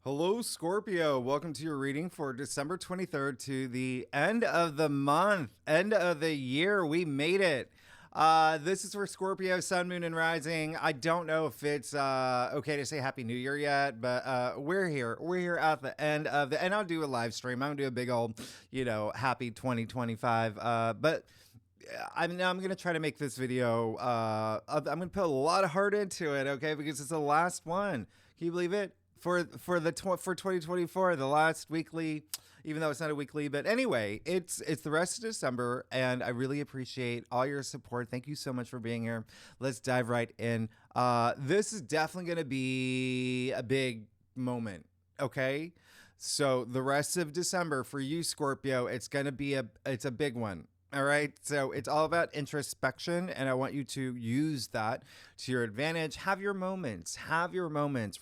Hello, Scorpio. Welcome to your reading for December 23rd to the end of the month, end of the year. We made it. This is for Scorpio, Sun, Moon, and Rising. I don't know if it's okay to say Happy New Year yet, but we're here. We're here at the end of and I'll do a live stream. I'm going to do a big old, happy 2025. But I'm going to try to make this video. I'm going to put a lot of heart into it, okay, because it's the last one. Can you believe it? For 2024, the last weekly, even though it's not a weekly, but anyway, it's the rest of December, and I really appreciate all your support. Thank you so much for being here. Let's dive right in. This is definitely going to be a big moment, okay? So the rest of December for you, Scorpio, it's a big one. All right. So it's all about introspection, and I want you to use that to your advantage. Have your moments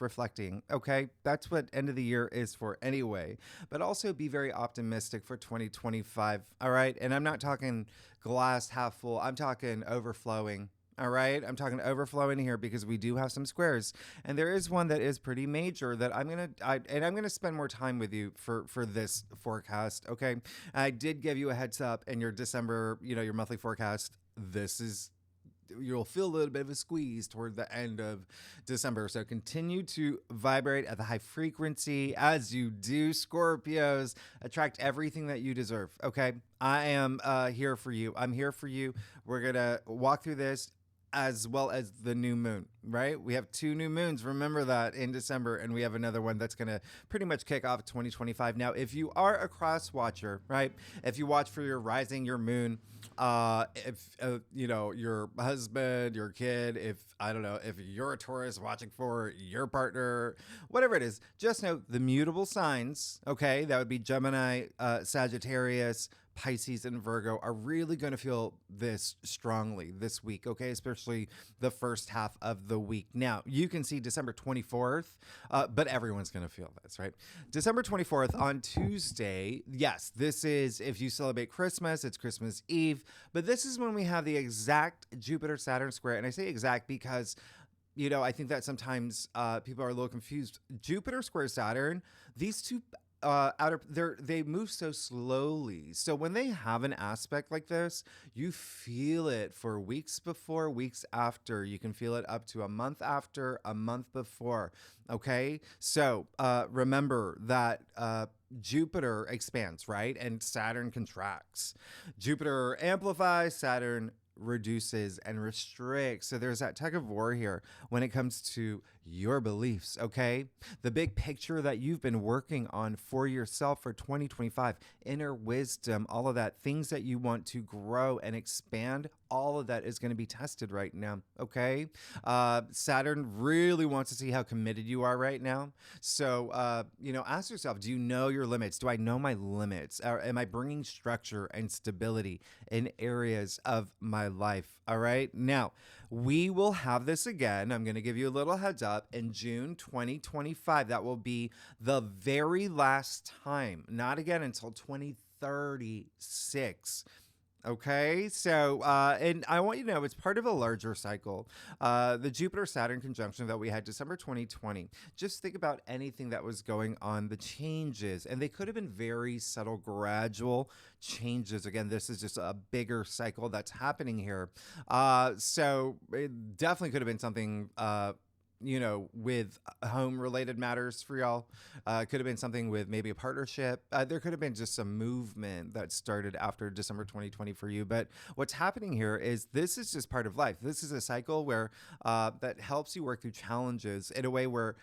reflecting. Okay. That's what end of the year is for anyway, but also be very optimistic for 2025. All right. And I'm not talking glass half full. I'm talking overflowing. All right, I'm talking overflowing here because we do have some squares, and there is one that is pretty major that I'm gonna spend more time with you for this forecast. Okay, I did give you a heads up in your December, your monthly forecast. You'll feel a little bit of a squeeze toward the end of December. So continue to vibrate at the high frequency as you do, Scorpios. Attract everything that you deserve. Okay, I am here for you. I'm here for you. We're gonna walk through this, as well as the new moon, right? We have 2 new moons. Remember that in December, and we have another one that's going to pretty much kick off 2025. Now, if you are a cross watcher, right? If you watch for your rising, your moon, if your husband, your kid, if you're a Taurus watching for your partner, whatever it is, just know the mutable signs, okay? That would be Gemini, Sagittarius, Pisces, and Virgo are really going to feel this strongly this week, okay? Especially the first half of the week. Now, you can see December 24th, but everyone's going to feel this, right? December 24th on Tuesday, yes, this is, if you celebrate Christmas, it's Christmas Eve, but this is when we have the exact Jupiter-Saturn square, and I say exact because I think that sometimes people are a little confused. Jupiter square Saturn, these two they move so slowly. So when they have an aspect like this, you feel it for weeks before, weeks after. You can feel it up to a month after, a month before. Okay. So remember that Jupiter expands, right? And Saturn contracts. Jupiter amplifies, Saturn reduces and restricts. So there's that tug of war here when it comes to your beliefs, okay? The big picture that you've been working on for yourself for 2025, inner wisdom, all of that, things that you want to grow and expand, all of that is going to be tested right now, okay? Saturn really wants to see how committed you are right now. So, ask yourself, do you know your limits? Do I know my limits? Or am I bringing structure and stability in areas of my life? All right. Now, we will have this again. I'm going to give you a little heads up in June 2025. That will be the very last time, not again until 2036. Okay, so, and I want you to know it's part of a larger cycle. The Jupiter-Saturn conjunction that we had December 2020, just think about anything that was going on, the changes, and they could have been very subtle, gradual changes. Again, this is just a bigger cycle that's happening here. So it definitely could have been something, with home related matters for y'all. It could have been something with maybe a partnership. There could have been just some movement that started after December 2020 for you. But what's happening here is this is just part of life. This is a cycle where that helps you work through challenges in a way where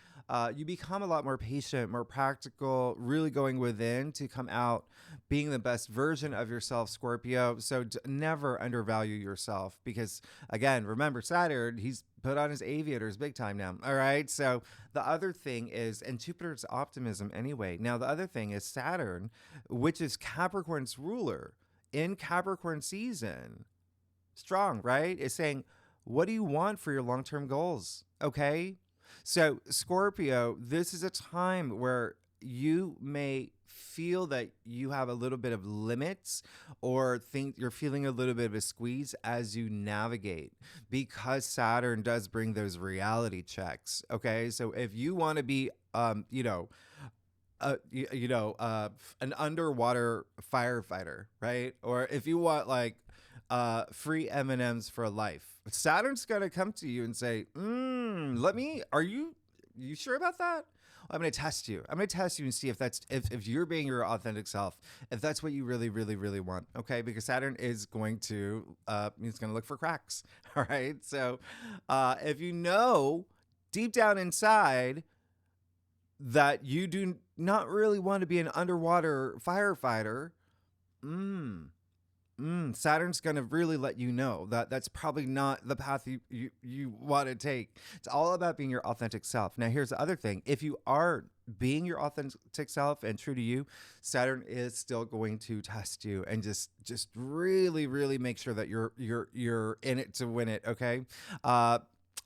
you become a lot more patient, more practical, really going within to come out being the best version of yourself, Scorpio. So never undervalue yourself because, again, remember Saturn, he's put on his aviators big time now. All right. So the other thing is, and Jupiter's optimism anyway. Now, the other thing is Saturn, which is Capricorn's ruler in Capricorn season, strong, right? Is saying, what do you want for your long-term goals? Okay. So Scorpio, this is a time where you may feel that you have a little bit of limits or think you're feeling a little bit of a squeeze as you navigate, because Saturn does bring those reality checks. Okay. So if you want to be, an underwater firefighter, right? Or if you want like free M&Ms for life, Saturn's going to come to you and say, are you sure about that? I'm going to test you. I'm going to test you and see if you're being your authentic self, if that's what you really, really, really want. Okay. Because Saturn is going to, he's going to look for cracks. All right. So, if you know deep down inside that you do not really want to be an underwater firefighter, Saturn's going to really let you know that that's probably not the path you want to take. It's all about being your authentic self. Now, here's the other thing. If you are being your authentic self and true to you, Saturn is still going to test you and just really, really make sure that you're in it to win it. Okay.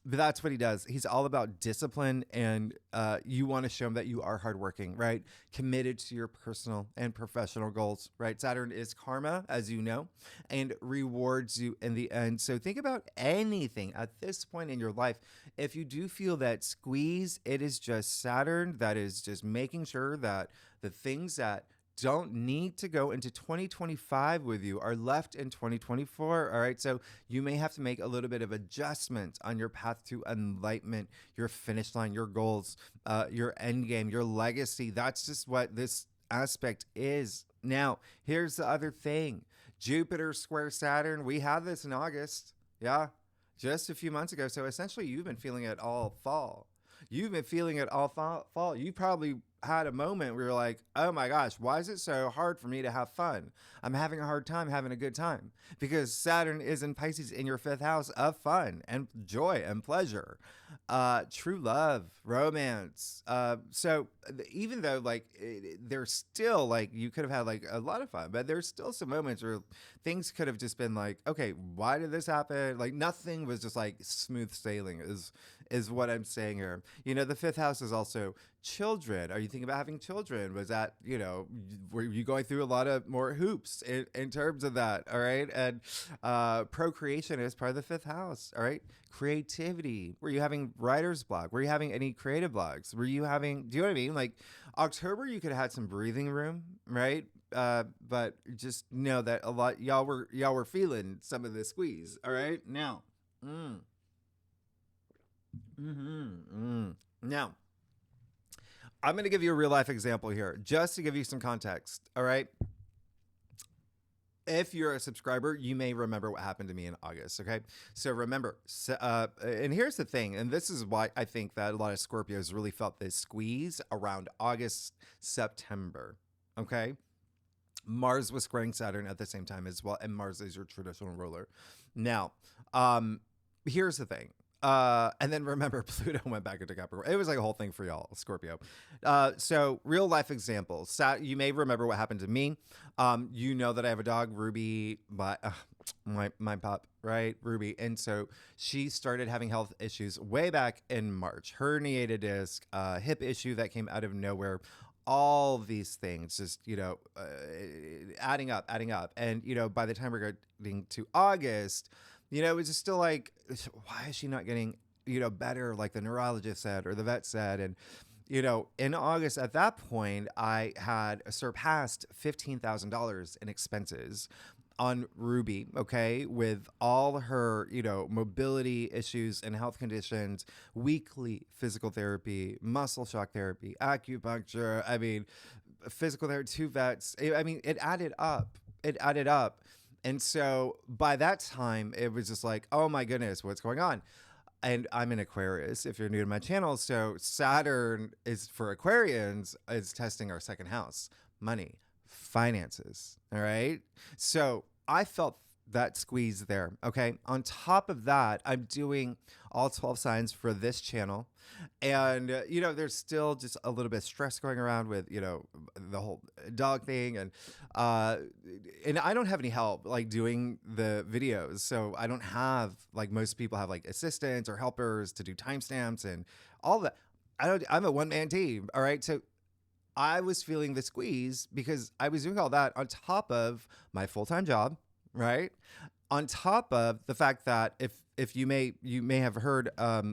But that's what he does. He's all about discipline, and you want to show him that you are hardworking, right? Committed to your personal and professional goals, right? Saturn is karma, as you know, and rewards you in the end. So think about anything at this point in your life. If you do feel that squeeze, it is just Saturn that is just making sure that the things that don't need to go into 2025 with you are left in 2024. All right. So you may have to make a little bit of adjustments on your path to enlightenment, your finish line, your goals, your end game, your legacy. That's just what this aspect is. Now, here's the other thing. Jupiter square Saturn. We had this in August. Yeah. Just a few months ago. So essentially you've been feeling it all fall. You've been feeling it all fall. You probably had a moment where you're like, oh my gosh, why is it so hard for me to have fun? I'm having a hard time having a good time, because Saturn is in Pisces in your 5th house of fun and joy and pleasure, true love, romance. So even though there's still like, you could have had like a lot of fun, but there's still some moments where things could have just been like, okay, why did this happen? Like nothing was just like smooth sailing is what I'm saying here. You know, the 5th house is also children. Are you thinking about having children? Was that, were you going through a lot of more hoops in terms of that? All right. And procreation is part of the 5th house. All right. Creativity. Were you having writer's block? Were you having any creative blocks? Were you having, do you know what I mean? Like October, you could have had some breathing room, right? But just know that a lot, y'all were feeling some of the squeeze. All right. Now, now, I'm going to give you a real life example here, just to give you some context. All right. If you're a subscriber, you may remember what happened to me in August. Okay. So remember, and here's the thing, and this is why I think that a lot of Scorpios really felt this squeeze around August, September. Okay. Mars was squaring Saturn at the same time as well. And Mars is your traditional ruler. Now, here's the thing. And then remember, Pluto went back into Capricorn. It was like a whole thing for y'all, Scorpio. So real life examples. You may remember what happened to me. You know that I have a dog, Ruby, my pup, right? Ruby. And so she started having health issues way back in March. Herniated disc, hip issue that came out of nowhere. All these things just, adding up. And, by the time we're getting to August, it was just still like, why is she not getting, better, like the neurologist said or the vet said? And, in August at that point, I had surpassed $15,000 in expenses on Ruby, okay, with all her, mobility issues and health conditions, weekly physical therapy, muscle shock therapy, acupuncture, physical therapy, 2 vets. It added up. And so by that time, it was just like, oh my goodness, what's going on? And I'm an Aquarius, if you're new to my channel. So Saturn is, for Aquarians, is testing our 2nd house, money, finances. All right. So I felt that squeeze there. Okay. On top of that, I'm doing all 12 signs for this channel. And, there's still just a little bit of stress going around with, the whole dog thing. And I don't have any help like doing the videos. So I don't have, like most people have, like assistants or helpers to do timestamps and all that. I'm a one-man team. All right. So I was feeling the squeeze because I was doing all that on top of my full-time job, right? On top of the fact that if you may have heard, I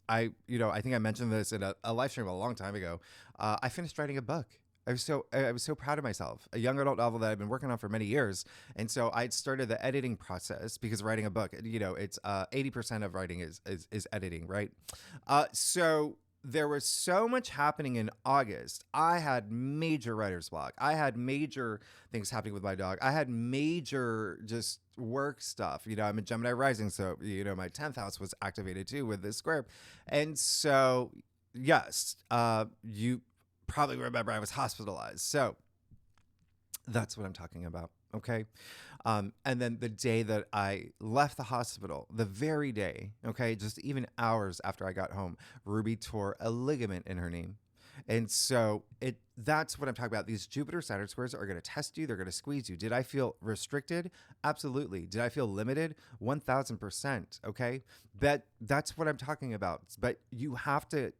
think I mentioned this in a live stream a long time ago. I finished writing a book. I was so proud of myself. A young adult novel that I've been working on for many years, and so I'd started the editing process because writing a book, it's 80% of writing is editing, right? So there was so much happening in August. I had major writer's block. I had major things happening with my dog. I had major just work stuff. I'm a Gemini rising, so my 10th house was activated too with this square, and so yes, you probably remember I was hospitalized. So that's what I'm talking about. Okay. And then the day that I left the hospital, the very day, okay, just even hours after I got home, Ruby tore a ligament in her knee. And so that's what I'm talking about. These Jupiter Saturn squares are going to test you. They're going to squeeze you. Did I feel restricted? Absolutely. Did I feel limited? 1000%. Okay. That's what I'm talking about. But you have to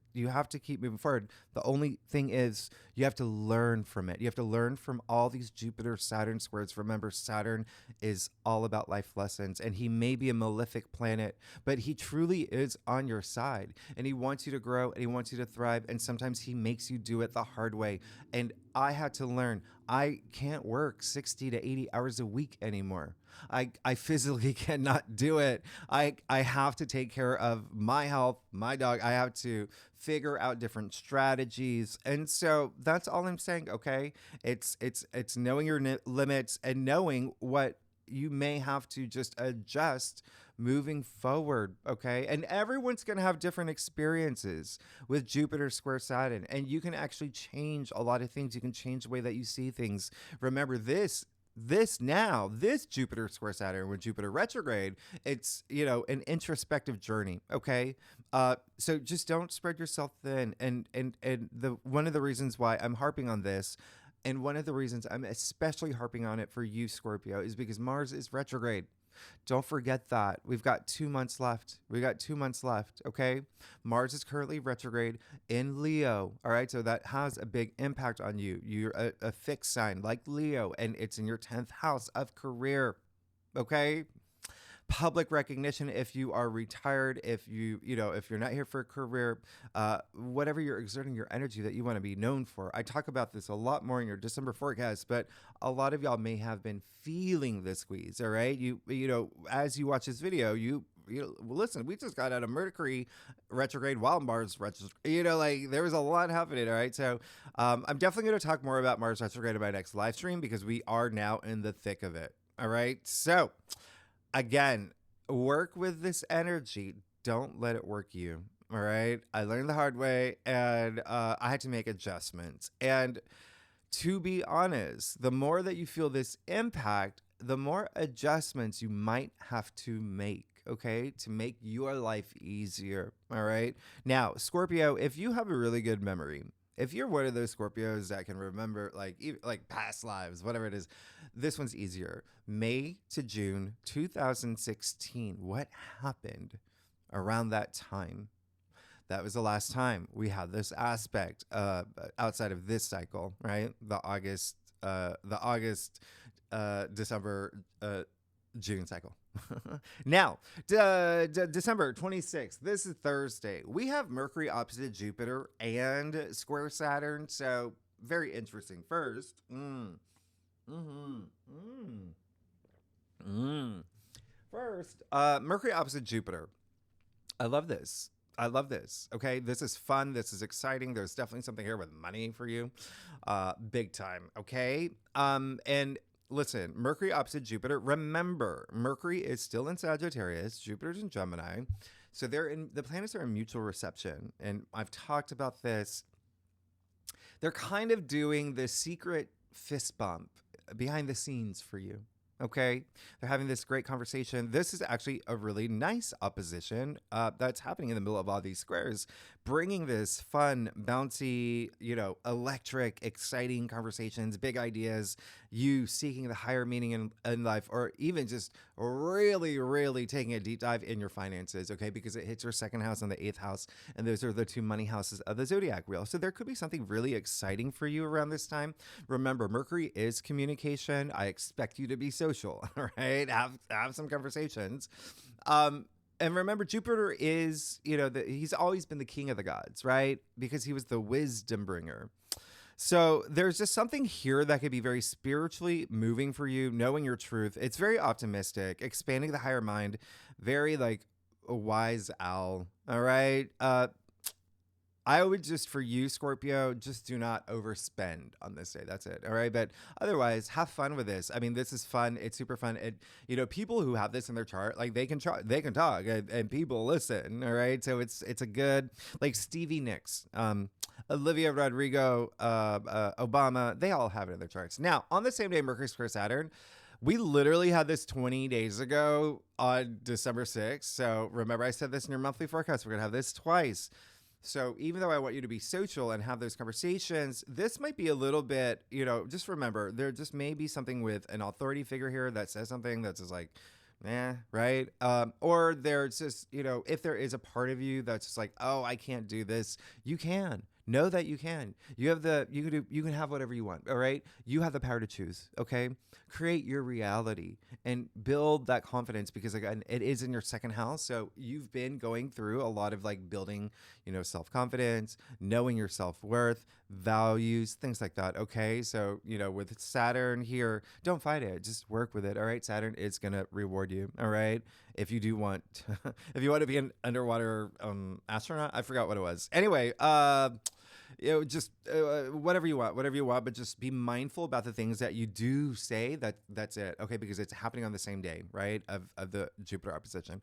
keep moving forward. The only thing is you have to learn from it. You have to learn from all these Jupiter Saturn squares. Remember, Saturn is all about life lessons, and he may be a malefic planet, but he truly is on your side, and he wants you to grow, and he wants you to thrive, and sometimes he makes you do it the hard way. And I had to learn I can't work 60 to 80 hours a week anymore. I physically cannot do it. I have to take care of my health, my dog. I have to figure out different strategies. And so that's all I'm saying, okay? It's knowing your limits and knowing what you may have to just adjust moving forward, okay? And everyone's going to have different experiences with Jupiter square Saturn, and you can actually change a lot of things. You can change the way that you see things. Remember this Jupiter square Saturn with Jupiter retrograde, it's, an introspective journey. Okay. So just don't spread yourself thin. And the, one of the reasons why I'm harping on this, and one of the reasons I'm especially harping on it for you, Scorpio, is because Mars is retrograde. Don't forget that. We've got 2 months left. Okay. Mars is currently retrograde in Leo. All right. So that has a big impact on you. You're a fixed sign like Leo, and it's in your 10th house of career. Okay. Public recognition, if you are retired, if if you're not here for a career, whatever you're exerting your energy that you want to be known for. I talk about this a lot more in your December forecast, but a lot of y'all may have been feeling the squeeze. All right. As you watch this video, listen, we just got out of Mercury retrograde while Mars retrograde. There was a lot happening. All right. So I'm definitely going to talk more about Mars retrograde in my next live stream because we are now in the thick of it. All right. So again, work with this energy. Don't let it work you. All right. I learned the hard way, and I had to make adjustments. And to be honest, the more that you feel this impact, the more adjustments you might have to make. Okay, to make your life easier. All right. Now, Scorpio, if you have a really good memory, if you're one of those Scorpios that can remember like past lives, whatever it is, this one's easier. May to June 2016. What happened around that time? That was the last time we had this aspect outside of this cycle, right? The August, December, June cycle. Now, December 26th, this is Thursday. We have Mercury opposite Jupiter and square Saturn. So very interesting. First, First, Mercury opposite Jupiter. I love this. Okay. This is fun. This is exciting. There's definitely something here with money for you. Big time. Okay. And listen, Mercury opposite Jupiter. Remember, Mercury is still in Sagittarius. Jupiter's in Gemini. So the planets are in mutual reception. And I've talked about this. They're kind of doing the secret fist bump behind the scenes for you. Okay. They're having this great conversation. This is actually a really nice opposition that's happening in the middle of all these squares bringing this fun, bouncy, electric, exciting conversations, big ideas, you seeking the higher meaning in life, or even just really, really taking a deep dive in your finances, okay? Because it hits your second house and the eighth house, and those are the two money houses of the zodiac wheel. So there could be something really exciting for you around this time. Remember, Mercury is communication. I expect you to be social, all right? Have some conversations. And remember, Jupiter is, he's always been the king of the gods, right? Because he was the wisdom bringer. So there's just something here that could be very spiritually moving for you, knowing your truth. It's very optimistic, expanding the higher mind, very like a wise owl. All right. I would just, for you, Scorpio, just do not overspend on this day. That's it. All right. But otherwise, have fun with this. I mean, this is fun. It's super fun. People who have this in their chart, like they can talk and people listen. All right. So it's a good, like Stevie Nicks, Olivia Rodrigo, Obama, they all have it in their charts. Now, on the same day, Mercury square Saturn, we literally had this 20 days ago on December 6th. So remember, I said this in your monthly forecast. We're going to have this twice. So even though I want you to be social and have those conversations, this might be a little bit, just remember, there just may be something with an authority figure here that says something that's just like, right? Or there's just, if there is a part of you that's just like, oh, I can't do this, you can. Know that you can. You can have whatever you want, all right? You have the power to choose, okay? Create your reality and build that confidence, because again, it is in your second house. So you've been going through a lot of like building, self-confidence, knowing your self-worth, values, things like that, okay? So, with Saturn here, don't fight it. Just work with it, all right? Saturn is going to reward you, all right? If you do want, if you want to be an underwater astronaut, I forgot what it was. Anyway, just whatever you want, but just be mindful about the things that you do say. That's it, okay? Because it's happening on the same day, right? Of the Jupiter opposition.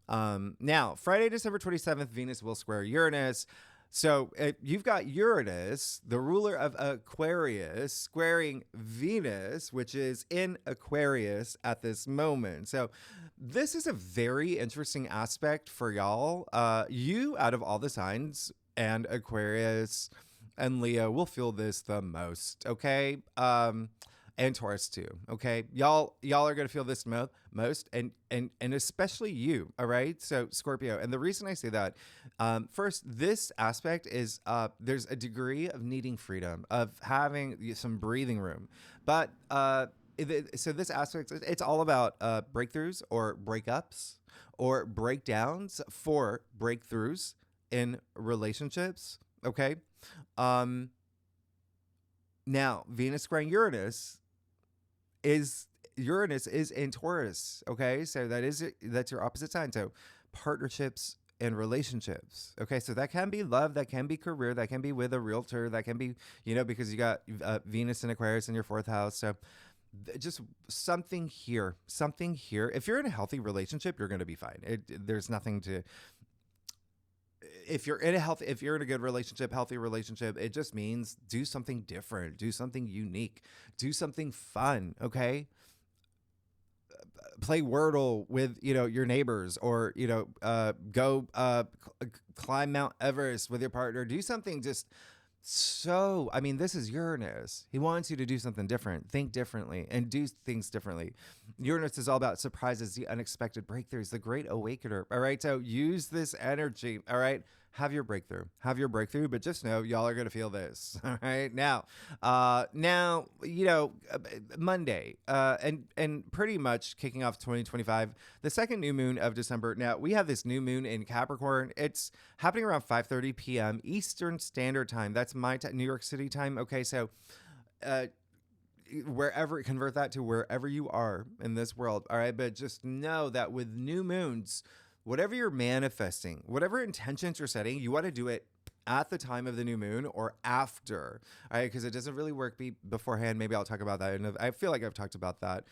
Now, Friday, December 27th, Venus will square Uranus. So you've got Uranus, the ruler of Aquarius, squaring Venus, which is in Aquarius at this moment. So this is a very interesting aspect for y'all. You, out of all the signs, and Aquarius and Leo will feel this the most, okay? And Taurus too, okay? Y'all are gonna feel this most, and especially you, all right? So Scorpio, and the reason I say that, first, this aspect is there's a degree of needing freedom, of having some breathing room, but so this aspect, it's all about breakthroughs or breakups or breakdowns for breakthroughs in relationships, okay? Now, Venus squaring Uranus is in Taurus, okay? So that's your opposite sign. So partnerships and relationships, okay? So that can be love, that can be career, that can be with a realtor, that can be, because you got Venus and Aquarius in your fourth house. So just something here. If you're in a healthy relationship, you're going to be fine. There's nothing to... If you're in a good relationship, healthy relationship, it just means do something different, do something unique, do something fun, okay? Play Wordle with, your neighbors, or, go climb Mount Everest with your partner. Do something just this is Uranus. He wants you to do something different, think differently, and do things differently. Uranus is all about surprises, the unexpected breakthroughs, the great awakener. All right. So use this energy. All right. Have your breakthrough, but just know y'all are going to feel this. All right. Now, Monday, and pretty much kicking off 2025, the second new moon of December. Now we have this new moon in Capricorn. It's happening around 5:30 p.m. Eastern Standard Time. That's my New York City time. Okay. So, convert that to wherever you are in this world. All right. But just know that with new moons, whatever you're manifesting, whatever intentions you're setting, you want to do it at the time of the new moon or after, all right? Because it doesn't really work beforehand. Maybe I'll talk about that. And I feel like I've talked about that.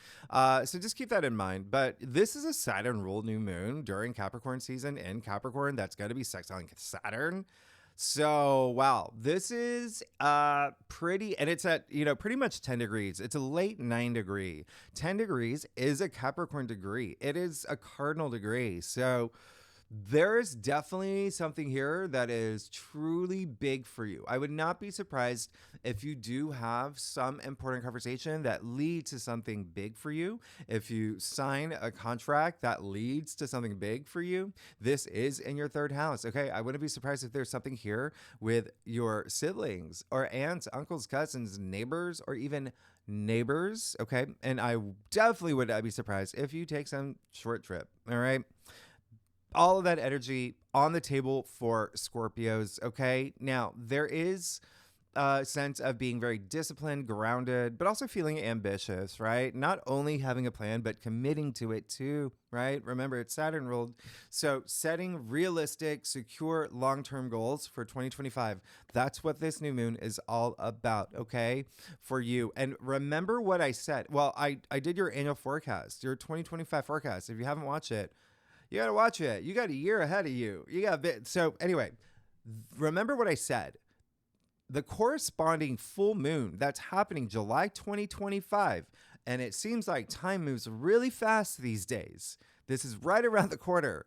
So just keep that in mind. But this is a Saturn ruled new moon during Capricorn season in Capricorn. That's going to be sextiling Saturn. So, wow, this is pretty, and it's at, pretty much 10 degrees. It's a late 9 degree. 10 degrees is a Capricorn degree. It is a cardinal degree. So There is definitely something here that is truly big for you. I would not be surprised if you do have some important conversation that leads to something big for you. If you sign a contract that leads to something big for you, this is in your third house. Okay. I wouldn't be surprised if there's something here with your siblings or aunts, uncles, cousins, neighbors, or even neighbors. Okay. And I definitely would not be surprised if you take some short trip. All right. All of that energy on the table for Scorpios. Okay. Now, there is a sense of being very disciplined, grounded, but also feeling ambitious, right? Not only having a plan, but committing to it too, right? Remember, it's Saturn ruled. So, setting realistic, secure, long term goals for 2025. That's what this new moon is all about, okay? For you. And remember what I said. Well, I did your annual forecast, your 2025 forecast. If you haven't watched it, you got to watch it. You got a year ahead of you. You got a bit. So anyway, remember what I said. The corresponding full moon that's happening July 2025. And it seems like time moves really fast these days. This is right around the corner.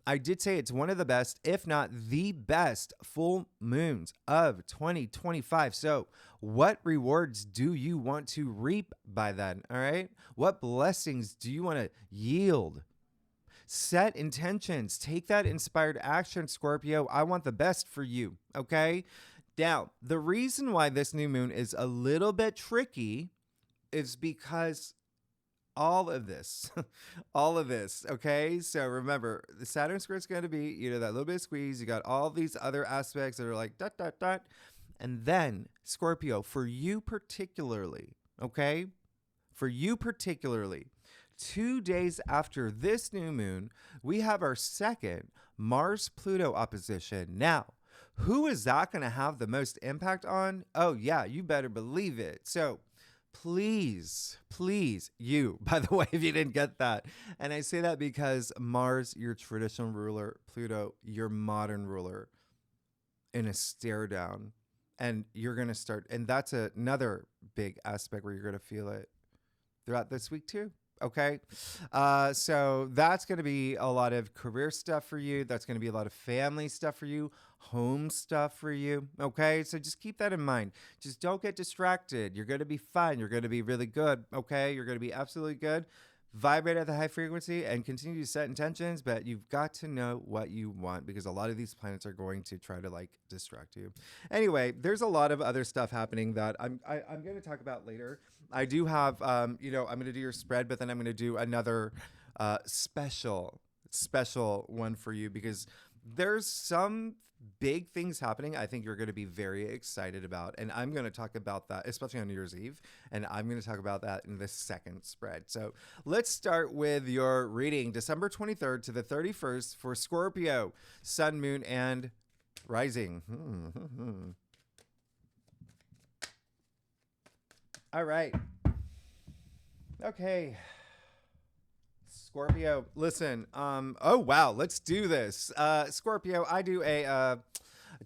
I did say it's one of the best, if not the best, full moons of 2025. So what rewards do you want to reap by then? All right. What blessings do you want to yield? Set intentions. Take that inspired action, Scorpio. I want the best for you, okay? Now, the reason why this new moon is a little bit tricky is because all of this, okay? So remember, the Saturn square is going to be, that little bit of squeeze. You got all these other aspects that are like dot, dot, dot. And then, Scorpio, for you particularly, okay? For you particularly, 2 days after this new moon, we have our second Mars-Pluto opposition. Now, who is that going to have the most impact on? Oh, yeah, you better believe it. So please, you, by the way, if you didn't get that. And I say that because Mars, your traditional ruler, Pluto, your modern ruler, in a stare down. And you're going to start, and that's another big aspect where you're going to feel it throughout this week too. Okay. So that's going to be a lot of career stuff for you. That's going to be a lot of family stuff for you, home stuff for you. Okay. So just keep that in mind. Just don't get distracted. You're going to be fine. You're going to be really good. Okay. You're going to be absolutely good. Vibrate at the high frequency and continue to set intentions, but you've got to know what you want because a lot of these planets are going to try to distract you. Anyway, there's a lot of other stuff happening that I'm going to talk about later. I do have, I'm going to do your spread, but then I'm going to do another special one for you because there's some big things happening I think you're going to be very excited about. And I'm going to talk about that, especially on New Year's Eve. And I'm going to talk about that in the second spread. So let's start with your reading, December 23rd to the 31st for Scorpio, Sun, Moon, and Rising. All right. Okay. Scorpio, listen, oh, wow, let's do this. Scorpio, I do a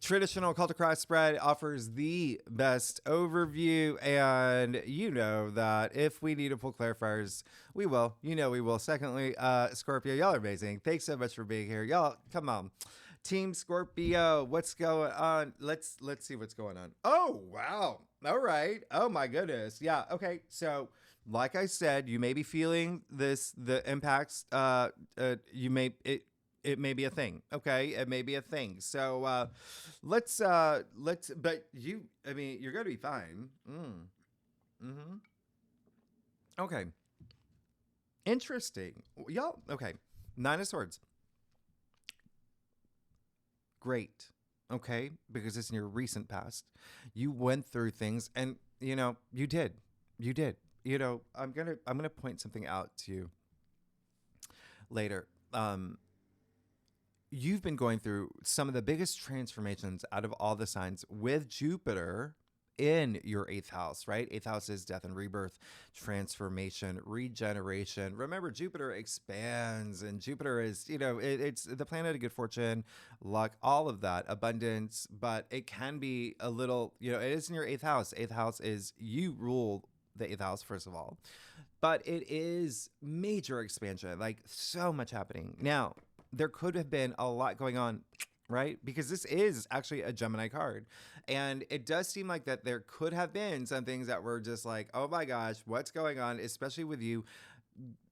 traditional cult across spread, offers the best overview, and you know that if we need to pull clarifiers, we will. We will. Secondly, Scorpio, y'all are amazing. Thanks so much for being here. Y'all, come on. Team Scorpio, what's going on? Let's see what's going on. Oh, wow. All right. Oh, my goodness. Yeah, okay, so like I said, you may be feeling the impacts. It may be a thing. Okay. It may be a thing. So, but you're going to be fine. Okay. Interesting. Y'all. Okay. 9 of Swords. Great. Okay. Because it's in your recent past. You went through things and you did. I'm gonna point something out to you later. You've been going through some of the biggest transformations out of all the signs with Jupiter in your 8th house, right? 8th house is death and rebirth, transformation, regeneration. Remember, Jupiter expands, and Jupiter is, it's the planet of good fortune, luck, all of that, abundance, but it can be a little, it is in your 8th house. 8th house is you rule the 8th house, first of all, but it is major expansion, like so much happening. Now, there could have been a lot going on, right? Because this is actually a Gemini card. And it does seem like that there could have been some things that were just like, oh my gosh, what's going on, especially with you.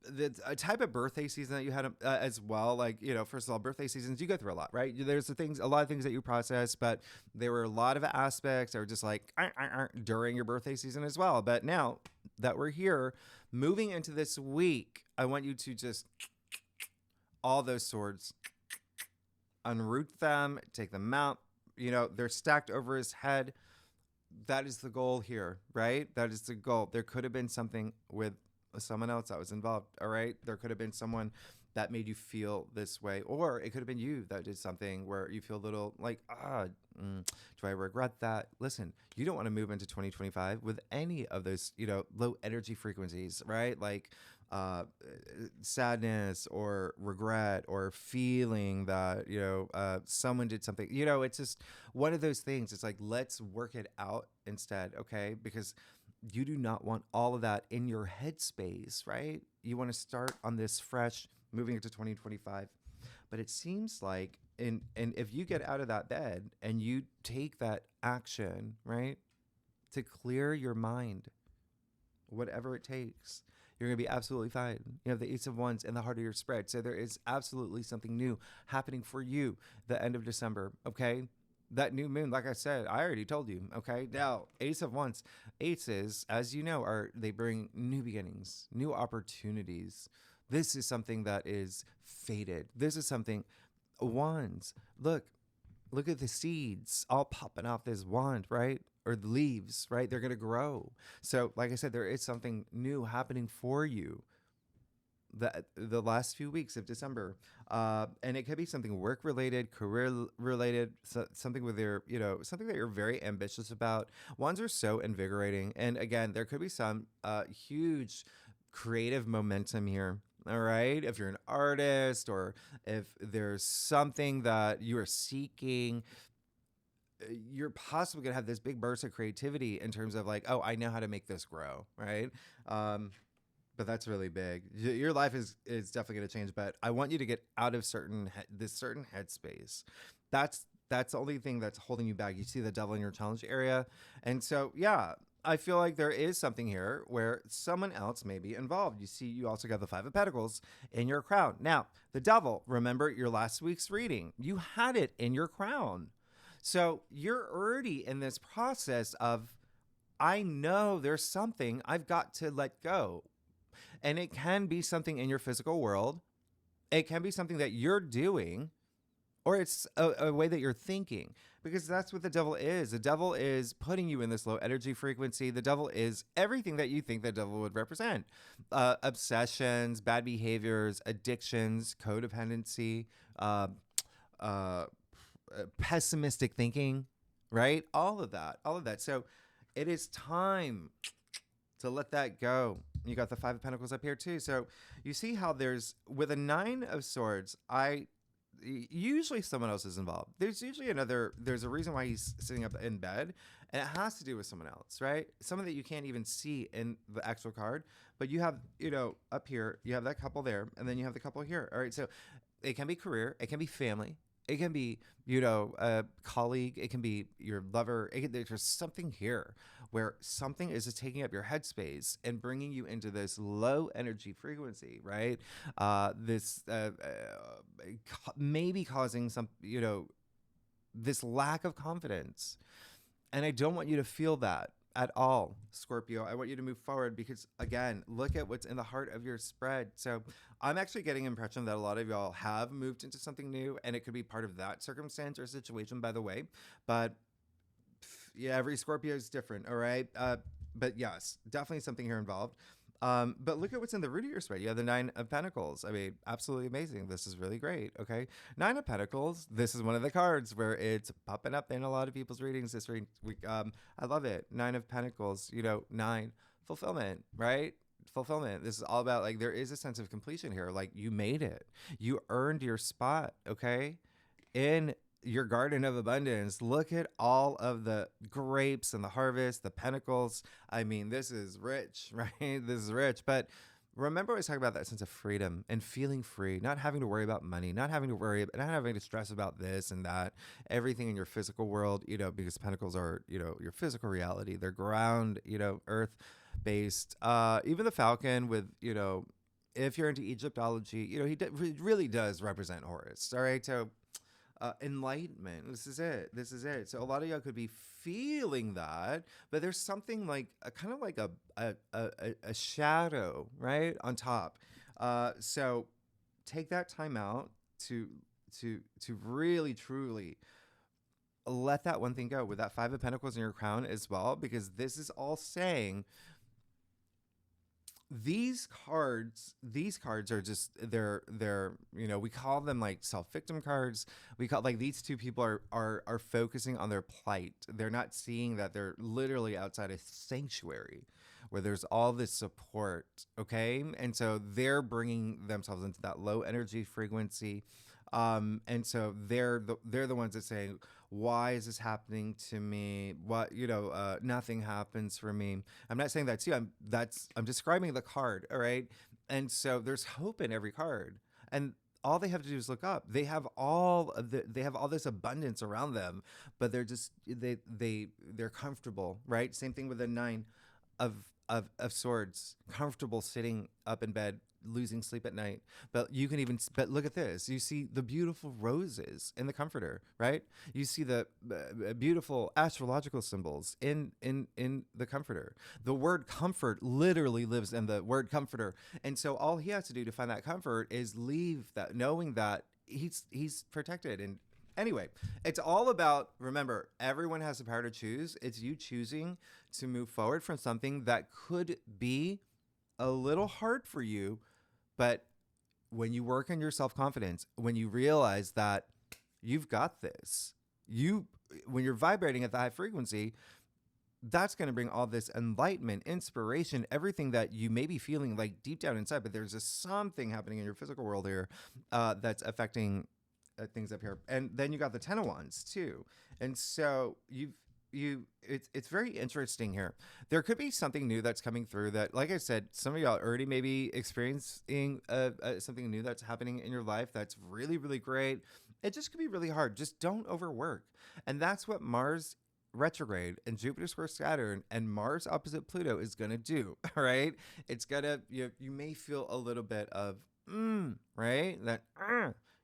The a type of birthday season that you had as well, like, first of all, birthday seasons, you go through a lot, right? There's a lot of things that you process, but there were a lot of aspects that were just like during your birthday season as well. But now that we're here, moving into this week, I want you to just all those swords, unroot them, take them out. They're stacked over his head. That is the goal here, right? That is the goal. There could have been something with someone else that was involved, all right? There could have been someone that made you feel this way, or it could have been you that did something where you feel a little like, do I regret that? Listen, you don't want to move into 2025 with any of those, low energy frequencies, right? Like sadness or regret or feeling that, someone did something, it's just one of those things. It's like, let's work it out instead, okay? Because you do not want all of that in your headspace, right? You want to start on this fresh, moving into 2025. But it seems like, and if you get out of that bed and you take that action, right, to clear your mind, whatever it takes, you're going to be absolutely fine. You have the Ace of Wands in the heart of your spread. So there is absolutely something new happening for you the end of December, okay? That new moon, like I said, I already told you, okay? Now, Ace of Wands. Aces, as you know, they bring new beginnings, new opportunities. This is something that is fated. This is something, wands. Look at the seeds all popping off this wand, right? Or the leaves, right? They're going to grow. So, like I said, there is something new happening for you the last few weeks of December. And it could be something work related, career related, something with your, something that you're very ambitious about. Wands are so invigorating. And again, there could be some huge creative momentum here. All right. If you're an artist or if there's something that you are seeking, you're possibly going to have this big burst of creativity in terms of like, oh, I know how to make this grow. Right. But that's really big. Your life is definitely going to change, but I want you to get out of this certain headspace. That's the only thing that's holding you back. You see the devil in your challenge area. And so, yeah, I feel like there is something here where someone else may be involved. You see, you also got the Five of Pentacles in your crown. Now, the devil, remember your last week's reading, you had it in your crown. So you're already in this process of, I know there's something I've got to let go. And it can be something in your physical world. It can be something that you're doing, or it's a way that you're thinking, because that's what the devil is. The devil is putting you in this low energy frequency. The devil is everything that you think the devil would represent. Obsessions, bad behaviors, addictions, codependency, pessimistic thinking, right? All of that. So it is time to let that go. You got the Five of Pentacles up here too. So you see how with a Nine of Swords, usually someone else is involved. There's usually there's a reason why he's sitting up in bed, and it has to do with someone else, right? Someone that you can't even see in the actual card, but you have, up here, you have that couple there, and then you have the couple here. All right. So it can be career. It can be family. It can be, a colleague. It can be your lover. There's something here where something is just taking up your headspace and bringing you into this low energy frequency, right? This maybe causing some, this lack of confidence. And I don't want you to feel that at all, Scorpio. I want you to move forward because, again, look at what's in the heart of your spread. So I'm actually getting an impression that a lot of y'all have moved into something new, and it could be part of that circumstance or situation, by the way. But yeah, every Scorpio is different, all right? But yes, definitely something here involved. But look at what's in the root of your spread. You have the Nine of Pentacles. I mean, absolutely amazing. This is really great, okay? Nine of Pentacles, this is one of the cards where it's popping up in a lot of people's readings this week. I love it. Nine of Pentacles, nine, fulfillment, right? Fulfillment. This is all about, like, there is a sense of completion here. Like, you made it. You earned your spot, okay? In your garden of abundance. Look at all of the grapes and the harvest, the pentacles. I mean, this is rich, right? This is rich. But Remember, I was talking about that sense of freedom and feeling free, not having to worry about money, not having to stress about this and that, everything in your physical world, because pentacles are, your physical reality. They're ground, earth based. Even the falcon with, if you're into Egyptology, he really does represent Horus. All right. So, enlightenment. This is it. This is it. So a lot of y'all could be feeling that, but there's something like a kind of like a shadow right on top. So take that time out to really truly let that one thing go with that Five of Pentacles in your crown as well, because this is all saying these cards are just they're we call them like self-victim cards. We call like these two people are focusing on their plight. They're not seeing that they're literally outside a sanctuary where there's all this support, okay? And so they're bringing themselves into that low energy frequency. And so they're the ones that say, why is this happening to me? What, nothing happens for me. I'm not saying that too. I'm describing the card. All right. And so there's hope in every card, and all they have to do is look up. They have all this abundance around them, but they're just, they're comfortable, right? Same thing with the Nine of Swords, comfortable sitting up in bed, losing sleep at night. But look at this. You see the beautiful roses in the comforter, right? You see the beautiful astrological symbols in the comforter. The word comfort literally lives in the word comforter. And so all he has to do to find that comfort is leave that, knowing that he's protected. And anyway, it's all about, remember, everyone has the power to choose. It's you choosing to move forward from something that could be a little hard for you. But when you work on your self-confidence, when you realize that you've got this, when you're vibrating at the high frequency, that's going to bring all this enlightenment, inspiration, everything that you may be feeling like deep down inside. But there's just something happening in your physical world here that's affecting things up here. And then you got the Ten of Wands too. And so it's very interesting here. There could be something new that's coming through that, like I said, some of y'all already may be experiencing something new that's happening in your life that's really, really great. It just could be really hard. Just don't overwork. And that's what Mars retrograde and Jupiter square Saturn and Mars opposite Pluto is going to do. All right. It's going to, you may feel a little bit of, right? That,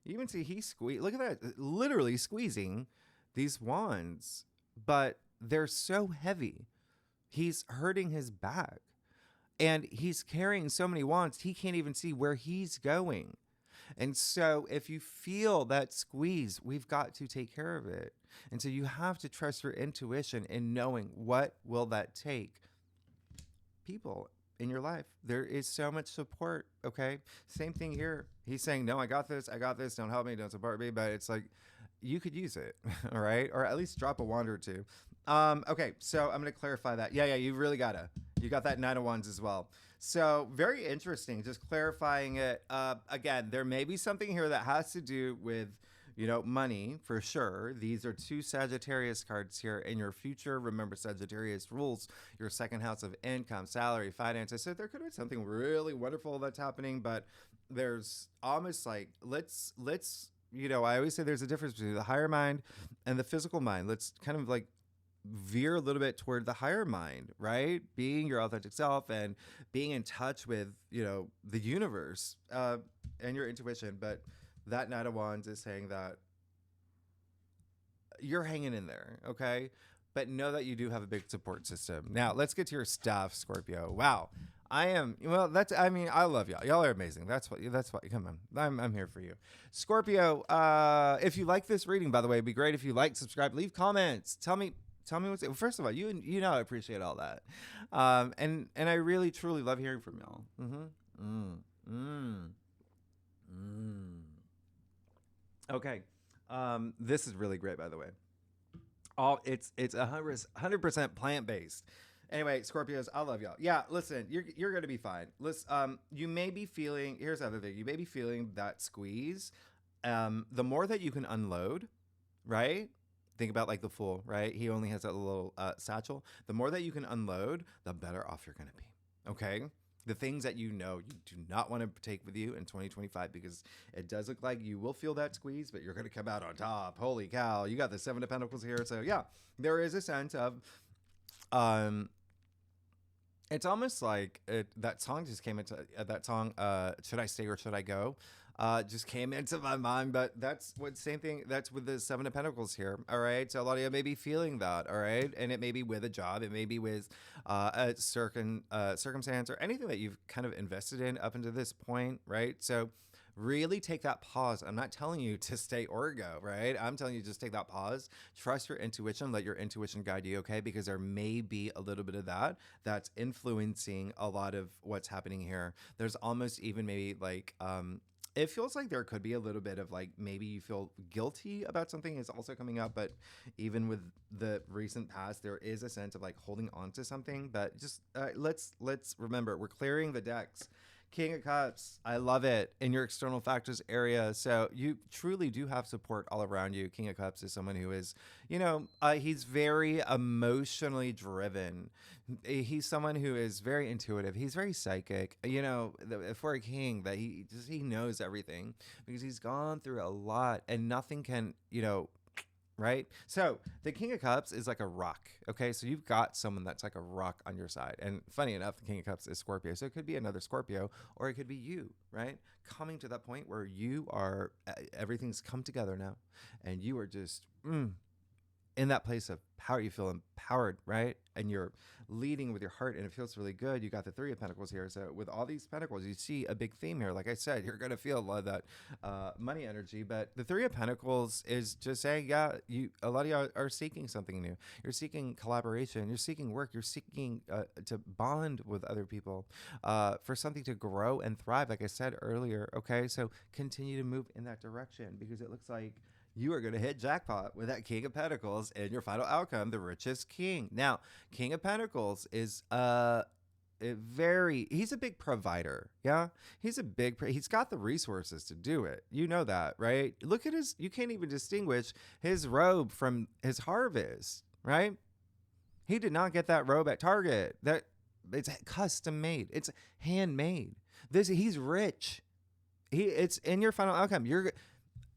you even see look at that, literally squeezing these wands, but they're so heavy. He's hurting his back, and he's carrying so many wands, he can't even see where he's going. And so if you feel that squeeze, we've got to take care of it. And so you have to trust your intuition in knowing what will that take. People in your life, there is so much support. Okay. Same thing here. He's saying, no, I got this. Don't help me. Don't support me. But it's like, you could use it. All right. Or at least drop a wand or two. Okay. So I'm going to clarify that. Yeah. You really you got that Nine of Wands as well. So very interesting. Just clarifying it. Again, there may be something here that has to do with, money for sure. These are two Sagittarius cards here in your future. Remember, Sagittarius rules your second house of income, salary, finances. So there could be something really wonderful that's happening, but there's almost like, let's, I always say there's a difference between the higher mind and the physical mind. Let's kind of like veer a little bit toward the higher mind, right? Being your authentic self and being in touch with, the universe and your intuition. But that Knight of Wands is saying that you're hanging in there, okay? But know that you do have a big support system. Now, let's get to your stuff, Scorpio. Wow. I love y'all. Y'all are amazing. That's what, come on. I'm here for you. Scorpio, if you like this reading, by the way, it'd be great if you like, subscribe, leave comments. Tell me what's, first of all, I appreciate all that. And I really, truly love hearing from y'all. Okay. This is really great, by the way. It's 100% plant-based. Anyway, Scorpios, I love y'all. Yeah, listen, you're going to be fine. Listen, you may be feeling, here's the other thing. You may be feeling that squeeze. The more that you can unload, right? Think about like the Fool, right? He only has that little satchel. The more that you can unload, the better off you're going to be. Okay? The things that you know you do not want to take with you in 2025, because it does look like you will feel that squeeze, but you're going to come out on top. Holy cow. You got the Seven of Pentacles here. So yeah, there is a sense of, it's almost like that song just came into that song, Should I Stay or Should I Go? Just came into my mind, but that's what same thing. That's with the Seven of Pentacles here. All right. So a lot of you may be feeling that. All right. And it may be with a job. It may be with a certain circumstance or anything that you've kind of invested in up until this point. Right. So really take that pause. I'm not telling you to stay or go, right? I'm telling you just take that pause, trust your intuition, let your intuition guide you, okay? Because there may be a little bit of that that's influencing a lot of what's happening here. There's almost even maybe like, it feels like there could be a little bit of like, maybe you feel guilty about something is also coming up, but even with the recent past, there is a sense of like holding on to something. But just let's remember, we're clearing the decks. King of Cups, I love it, in your external factors area. So you truly do have support all around you. King of Cups is someone who is, he's very emotionally driven. He's someone who is very intuitive. He's very psychic. For a king, that he knows everything because he's gone through a lot, and nothing can, right? So the King of Cups is like a rock. Okay. So you've got someone that's like a rock on your side. And funny enough, the King of Cups is Scorpio. So it could be another Scorpio, or it could be you, right? Coming to that point where you are, everything's come together now, and you are just in that place of power. You feel empowered, right? And you're leading with your heart, and it feels really good. You got the Three of Pentacles here. So with all these Pentacles, you see a big theme here. Like I said, you're going to feel a lot of that money energy. But the Three of Pentacles is just saying, yeah, a lot of you are seeking something new. You're seeking collaboration. You're seeking work. You're seeking to bond with other people for something to grow and thrive, like I said earlier. Okay, so continue to move in that direction, because it looks like you are going to hit jackpot with that King of Pentacles and your final outcome, the richest king. Now, King of Pentacles is he's a big provider. Yeah. He's got the resources to do it. You know that, right? Look at you can't even distinguish his robe from his harvest, right? He did not get that robe at Target. It's custom made. It's handmade. He's rich. It's in your final outcome.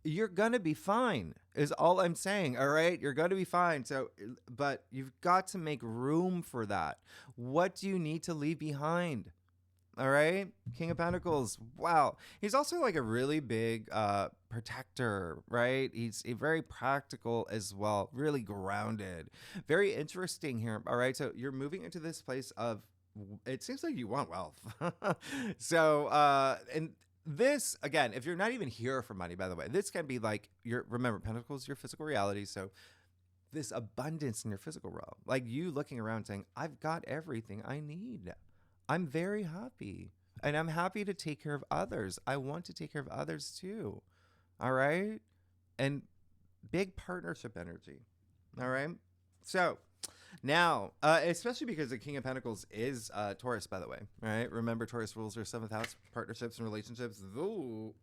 You're going to be fine is all I'm saying. All right. You're going to be fine. So, but you've got to make room for that. What do you need to leave behind? All right. King of Pentacles. Wow. He's also like a really big protector, right? He's very practical as well. Really grounded. Very interesting here. All right. So you're moving into this place of, it seems like you want wealth. So, and this, again, if you're not even here for money, by the way, this can be like remember, Pentacles, your physical reality. So this abundance in your physical realm, like you looking around saying, I've got everything I need. I'm very happy, and I'm happy to take care of others. I want to take care of others too. All right. And big partnership energy. All right. So now, especially because the King of Pentacles is Taurus, by the way, right? Remember, Taurus rules your 7th house, partnerships and relationships. Ooh,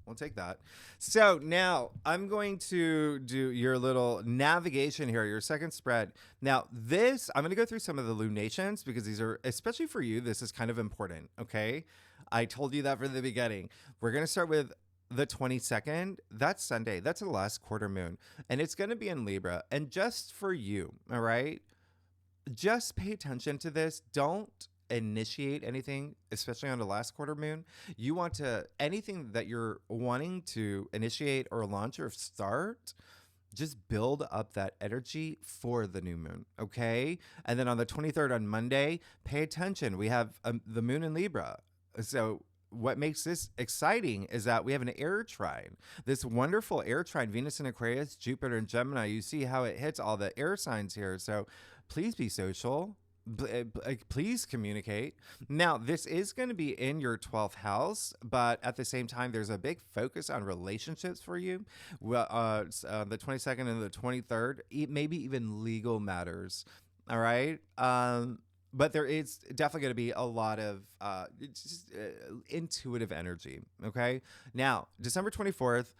we'll take that. So now I'm going to do your little navigation here, your second spread. Now I'm going to go through some of the lunations, because these are, especially for you, this is kind of important, okay? I told you that from the beginning. We're going to start with the 22nd. That's Sunday. That's the last quarter moon, and it's going to be in Libra. And just for you, all right, just pay attention to this. Don't initiate anything, especially on the last quarter moon. You want to, anything that you're wanting to initiate or launch or start, just build up that energy for the new moon. Okay. And then on the 23rd, on Monday, pay attention. We have the moon in Libra. So what makes this exciting is that we have an air trine, this wonderful air trine, Venus in Aquarius, Jupiter in Gemini. You see how it hits all the air signs here. So please be social. Please communicate. Now, this is going to be in your 12th house, but at the same time, there's a big focus on relationships for you. Well, the 22nd and the 23rd, maybe even legal matters. All right. But there is definitely going to be a lot of intuitive energy. Okay. Now, December 24th,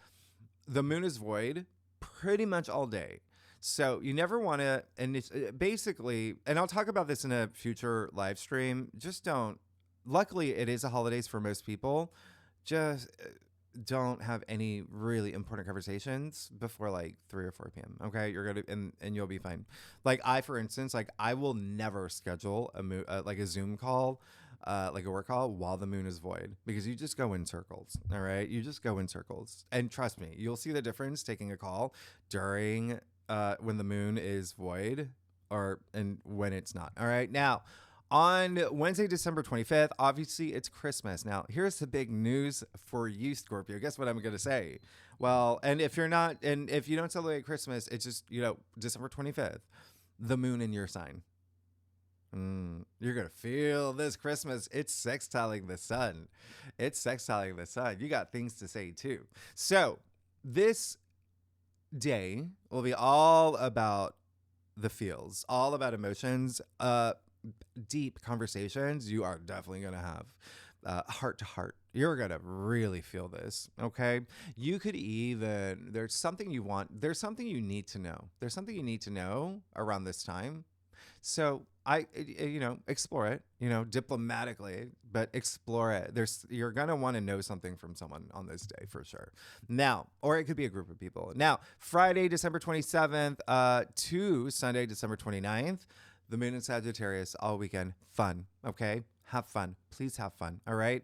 the moon is void pretty much all day. So you never want to, basically, and I'll talk about this in a future live stream, just don't luckily, it is a holidays for most people. Just don't have any really important conversations before like 3 or 4 p.m. Okay, you're gonna and you'll be fine. Like I, for instance, like I will never schedule like a Zoom call, like a work call while the moon is void, because you just go in circles. All right, you just go in circles, and trust me, you'll see the difference taking a call during when the moon is void and when it's not. All right, now on Wednesday, December 25th, obviously it's Christmas. Now, here's the big news for you, Scorpio. Guess what I'm going to say? Well, and if you don't celebrate Christmas, it's just, December 25th, the moon in your sign. You're going to feel this Christmas. It's sextiling the sun. It's sextiling the sun. You got things to say too. So, this day will be all about the feels, all about emotions, deep conversations you are definitely going to have heart to heart. You're going to really feel this. Okay. You could even, there's something you need to know. There's something you need to know around this time. So explore it, diplomatically, but explore it. You're going to want to know something from someone on this day for sure. Now, or it could be a group of people. Now, Friday, December 27th, to Sunday, December 29th, the moon in Sagittarius all weekend. Fun. Okay. Have fun. Please have fun. All right.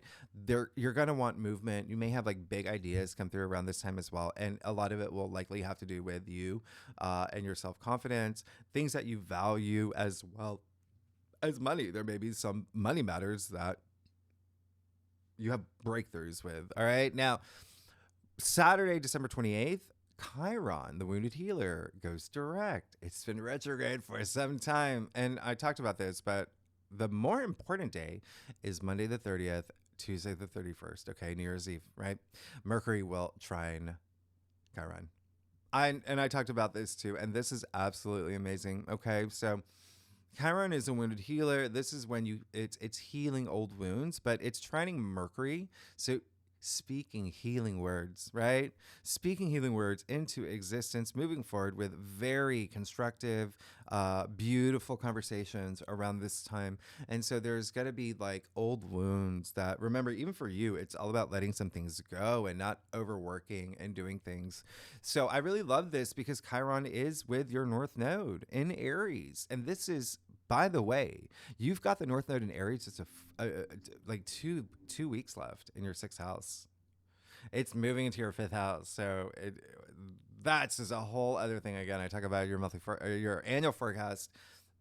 You're going to want movement. You may have like big ideas come through around this time as well. And a lot of it will likely have to do with you and your self-confidence, things that you value as well as money. There may be some money matters that you have breakthroughs with. All right. Now, Saturday, December 28th, Chiron, the wounded healer, goes direct. It's been retrograde for some time. And I talked about this, but the more important day is Monday the 30th, Tuesday the 31st. Okay, New Year's Eve, right? Mercury will trine Chiron. I talked about this too, and this is absolutely amazing. Okay, so Chiron is a wounded healer. This is when it's healing old wounds, but it's trining Mercury. So speaking healing words, right? Speaking healing words into existence, moving forward with very constructive, beautiful conversations around this time. And so there's going to be like old wounds that, remember, even for you, it's all about letting some things go and not overworking and doing things. So I really love this because Chiron is with your North Node in Aries. And this is, by the way, you've got the North Node in Aries. It's like two weeks left in your 6th house. It's moving into your 5th house, so that's just a whole other thing. Again, I talk about your your annual forecast,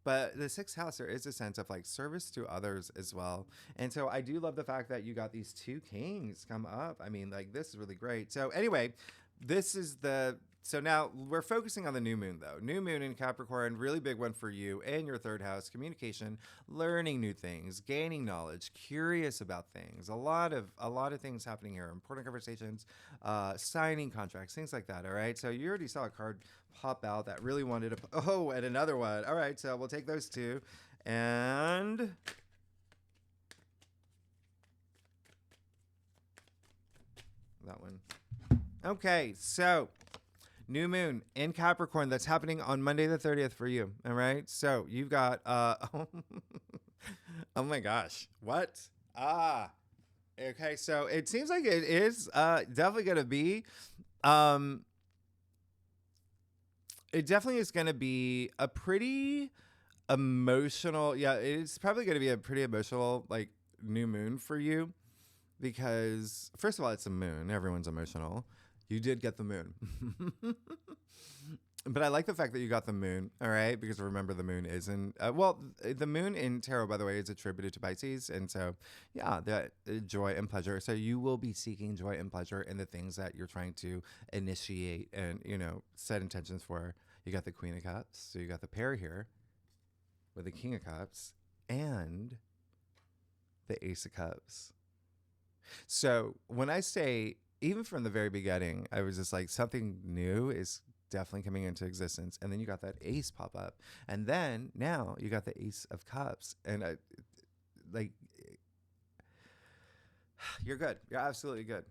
but the 6th house, there is a sense of like service to others as well. And so I do love the fact that you got these 2 kings come up. I mean, like, this is really great. So anyway, so now we're focusing on the new moon, though. New moon in Capricorn, really big one for you and your 3rd house. Communication, learning new things, gaining knowledge, curious about things. A lot of things happening here. Important conversations, signing contracts, things like that. All right. So you already saw a card pop out that really wanted to. Oh, and another one. All right. So we'll take those 2, and that one. Okay. So, new moon in Capricorn, that's happening on Monday the 30th for you. All right. So you've got, oh my gosh. What? Okay. So it seems like it is definitely going to be, it definitely is going to be a pretty emotional. Yeah. It's probably going to be a pretty emotional, like, new moon for you, because first of all, it's a moon. Everyone's emotional. You did get the moon. But I like the fact that you got the moon, all right? Because remember, the moon isn't... the moon in tarot, by the way, is attributed to Pisces. And so, yeah, that joy and pleasure. So you will be seeking joy and pleasure in the things that you're trying to initiate and, set intentions for. You got the Queen of Cups. So you got the pair here with the King of Cups and the Ace of Cups. So when I say... even from the very beginning, I was just like, something new is definitely coming into existence. And then you got that ace pop up. And then now you got the Ace of Cups. And you're good. You're absolutely good.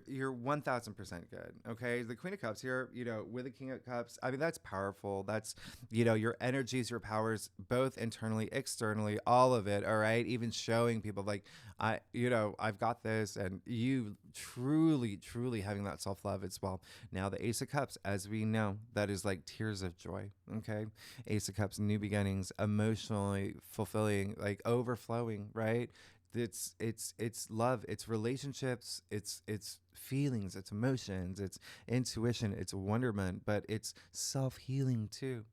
You're 1000% good. Okay. The Queen of Cups here, with the King of Cups, I mean, that's powerful. That's, your energies, your powers, both internally, externally, all of it. All right. Even showing people like, I've got this, and you truly, truly having that self love as well. Now, the Ace of Cups, as we know, that is like tears of joy. Okay. Ace of Cups, new beginnings, emotionally fulfilling, like overflowing, right? It's love, it's relationships, it's feelings, it's emotions, it's intuition, it's wonderment, but it's self-healing too.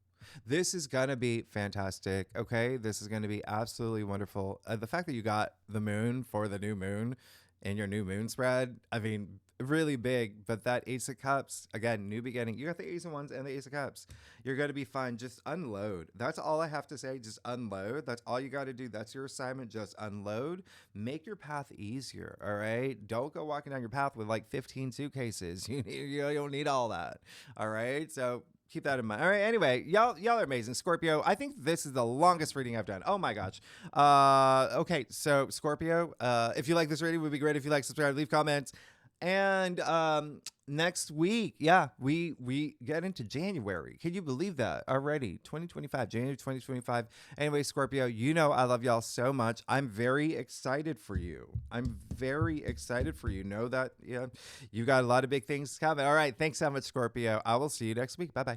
This is gonna be fantastic. Okay, this is gonna be absolutely wonderful. The fact that you got the moon for the new moon in your new moon spread, I mean, really big. But that Ace of Cups, again, new beginning. You got the Ace of Wands and the Ace of Cups. You're gonna be fine. Just unload. That's all I have to say. Just unload. That's all you got to do. That's your assignment. Just unload. Make your path easier. All right. Don't go walking down your path with like 15 suitcases. You don't need all that. All right. So keep that in mind. All right. Anyway, y'all are amazing. Scorpio, I think this is the longest reading I've done. Oh my gosh. Okay. So Scorpio, if you like this reading, it would be great if you like, subscribe, leave comments. And next week, yeah, we get into January. Can you believe that already? 2025, January 2025. Anyway, Scorpio, I love y'all so much. I'm very excited for you. I'm very excited for you. Know that, you got a lot of big things coming. All right. Thanks so much, Scorpio. I will see you next week. Bye-bye.